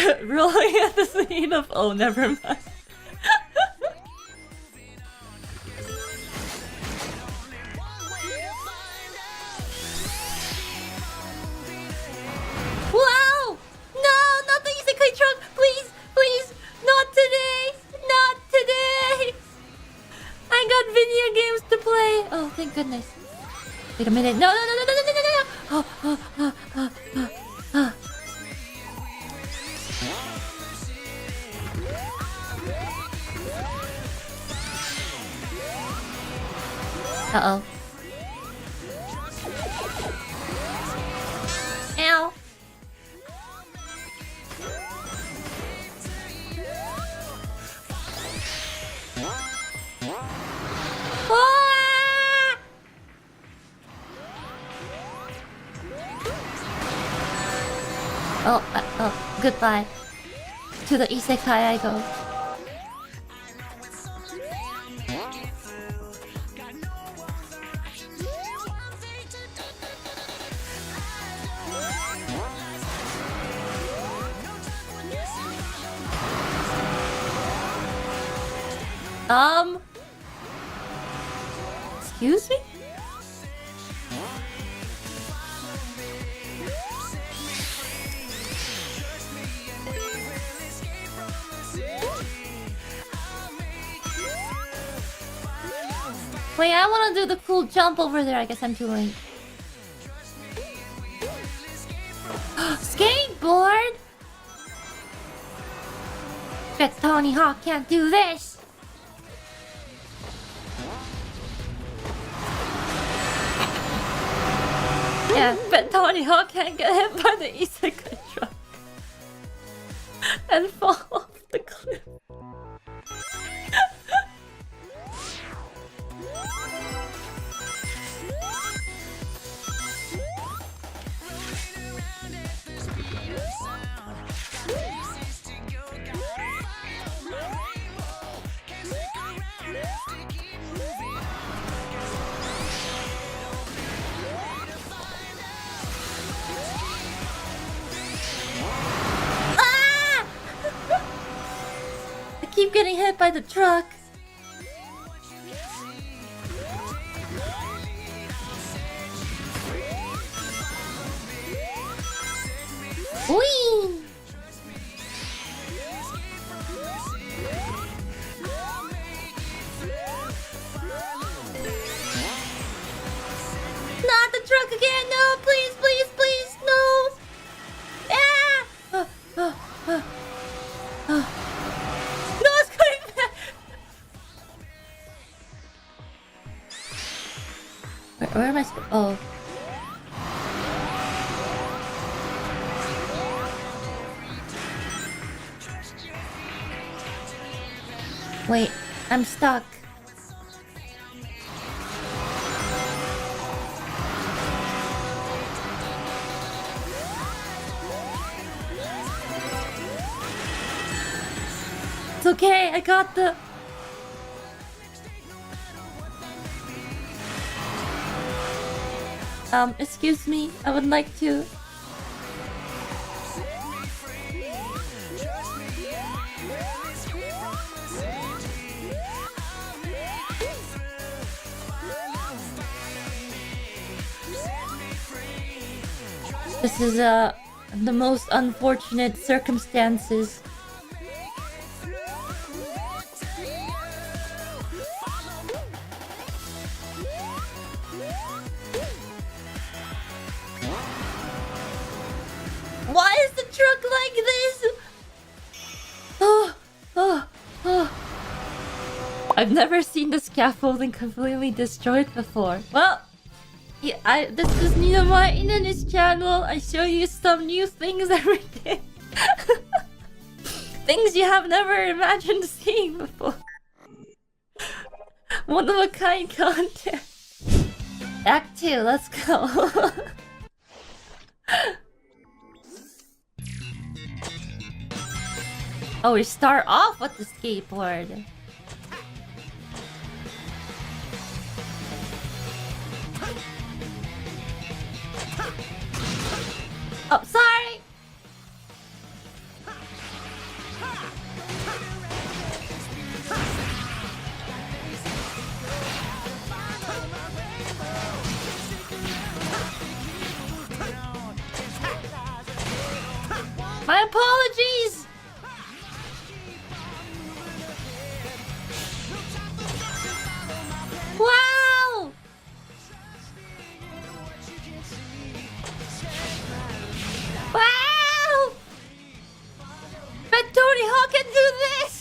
Rolling at the speed of... Oh, never mind. Wow! No, not the isekai truck! Please, please! Not today! Not today! I got video games to play! Oh, thank goodness. Wait a minute. No, no, no, no, no, no, no, no, no! Oh, oh, oh, oh, oh, oh. Uh-oh. Ow. Ah! Oh, goodbye. To the isekai I go. Excuse me? Wait, I wanna do the cool jump over there. I guess I'm too late. Skateboard? Bet Tony Hawk can't do this. Yeah, but Tony Hawk can't get hit by the isekai truck and fall off the cliff. Keep getting hit by the truck. Whee! Not the truck again! No, please, please, please, no! Ah! Where am I supposed? Oh. Wait, I'm stuck. It's okay, I got the... excuse me, I would like to... This is, the most unfortunate circumstances. Why is the truck like this? I've never seen the scaffolding completely destroyed before. Well, yeah, this is my Inan's channel. I show you some new things every day. Things you have never imagined seeing before. One of a kind content. Act 2, let's go. Oh, we start off with the skateboard. Oh, sorry. Apologies! Wow! Wow! But Tony Hawk can do this!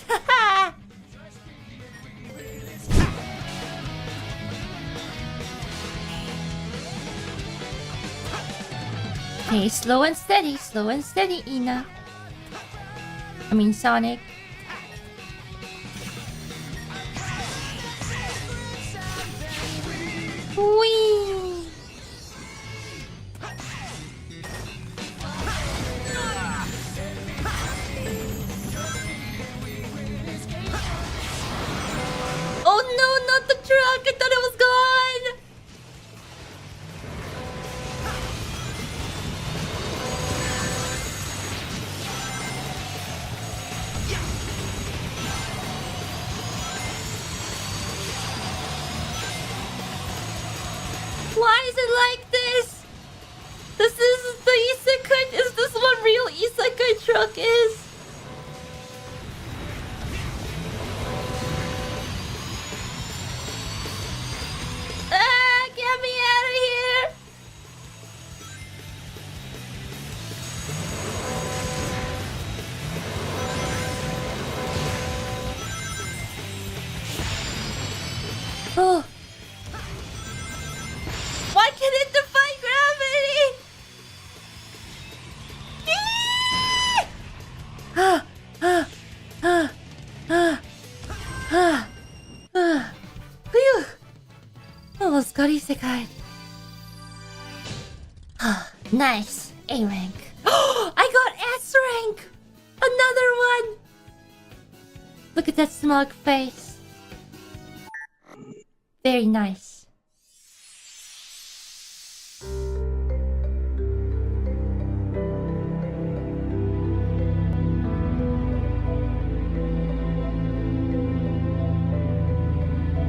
Okay, slow and steady, Ina. I mean, Sonic. Whee! Oh no, not the truck! I thought it was gone! Why is it like this? This is the isekai. Is this what real isekai truck is? Ah, get me out of here! Oh. Why can't it defy gravity? Phew. Almost got isekai'd. Nice. A rank. I got S rank! Another one! Look at that smug face. Very nice.